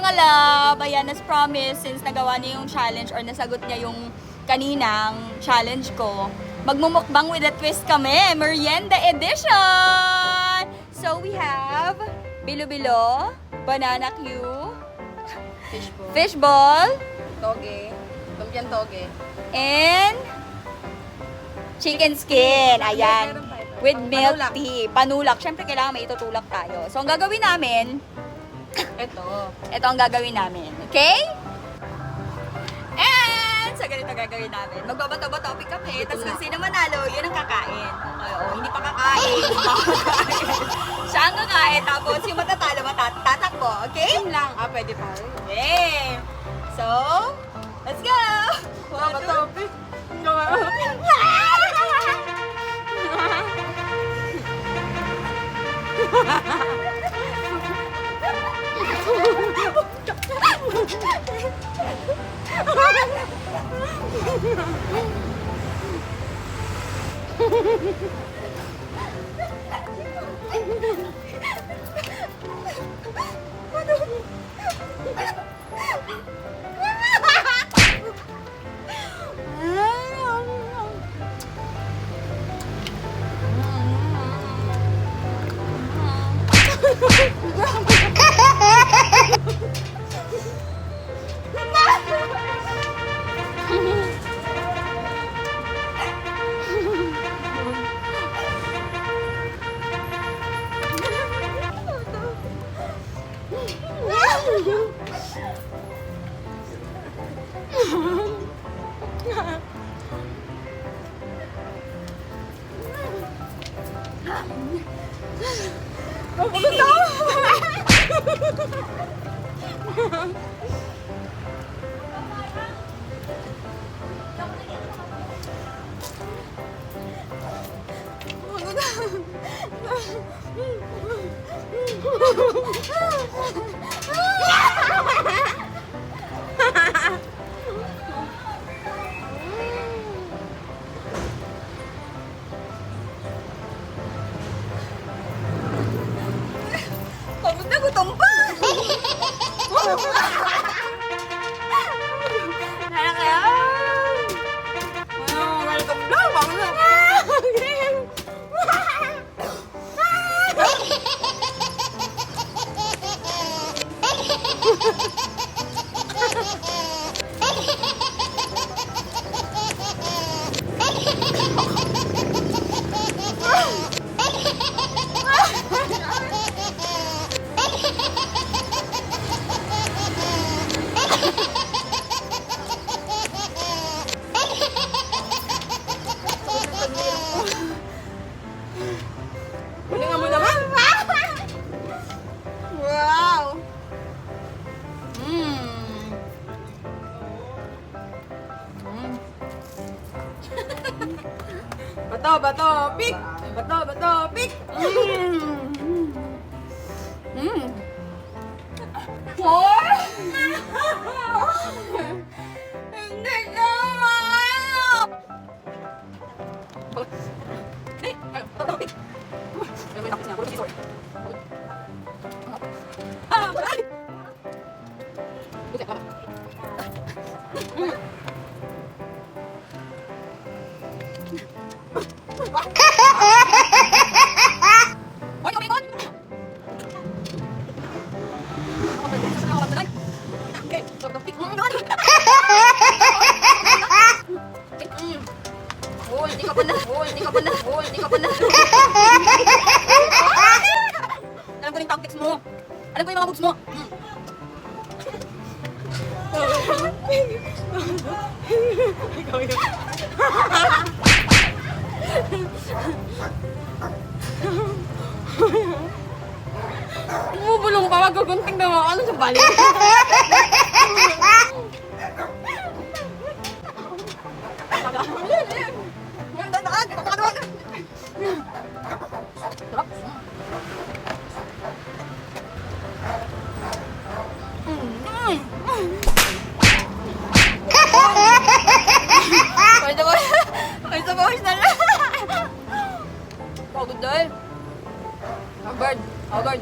kalab, ayan, as promised, since nagawa niya yung challenge or nasagot niya yung kaninang challenge ko, magmumukbang with a twist kami, merienda edition! So we have bilo-bilo, banana Q, fishball, Toge. Lumpiang toge. and chicken skin. Ayan. Meron pa ito. With milk Panulak. tea. Panulak. Siyempre, kailangan may itutulak tayo. So, ang gagawin namin, Ito. ito ang gagawin namin. Okay? And, sa ganito gagawin namin. Magbabato-topic kami. Tapos kung sino manalo, yun ang kakain. Okay, oh, hindi pa kakain. Hindi pa kakain. Siya ang kakain. Tapos yung matatalo, tatakbo. Okay? Yun lang. Pwede pa. Okay. So, let's go! Mga topic. Pagod na gutom pa! Anak yan! Welcome lang! Pagod na! Galingan mo naman. Wow! Bato, pick. Bato, pick. Four? Hindi ka maayo! Bato, pick. Ay, may tapos niya. Puro scissor. Ay! Buti, baba. Oy, kumikot! Okay, bato, pick. Oh, hindi ka pa na. Oh, hindi ka pa na. Oh, hindi ka pa na. Alam ko yung tactics mo. Alam ko yung mga moves mo. Ikaw yun. Bumubulong pa, magugunting na ako. Ano sa balik? Pagod dahil. Bird. Oh, bird.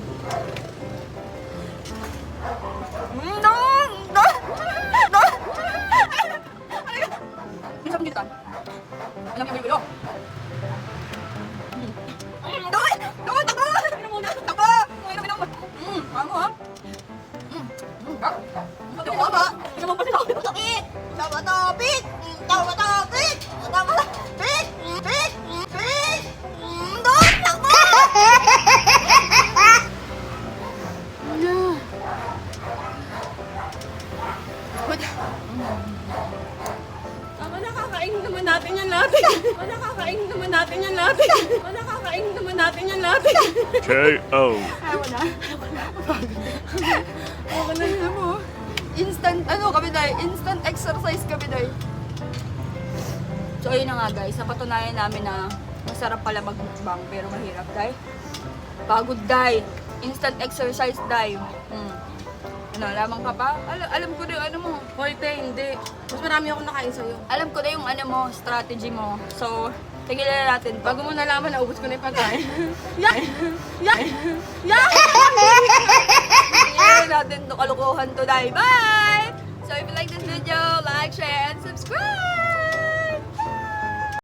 Tama! Hindi naman pa sila ako takit! Tama tapit! Tama tapit! Tama tapit! Pit! Pit! Doon! Tama! Tama, nakakain naman natin yan lahat. Nakakain naman natin yan lahat. Nakakain naman natin yan lahat. KO. Ayaw na. Okay na yun mo. Instant, kami dahil? Instant exercise kami dahil. So ayun na nga guys, napatunayan namin na masarap pala magmukbang pero mahirap dahil. Pagod dahil. Instant exercise dahil. Lamang ka pa? Alam ko na yung ano mo. Hoy, te, hindi. Mas marami akong nakain sa'yo. Alam ko na yung ano mo, strategy mo. So, tigilan na natin to. Bago mo nalaman, naubos ko na yung pagkain. Yak! Yak! Yak! Tigilan natin to, kalukuhan to dahil. Bye! So if you like this video, like, share, and subscribe!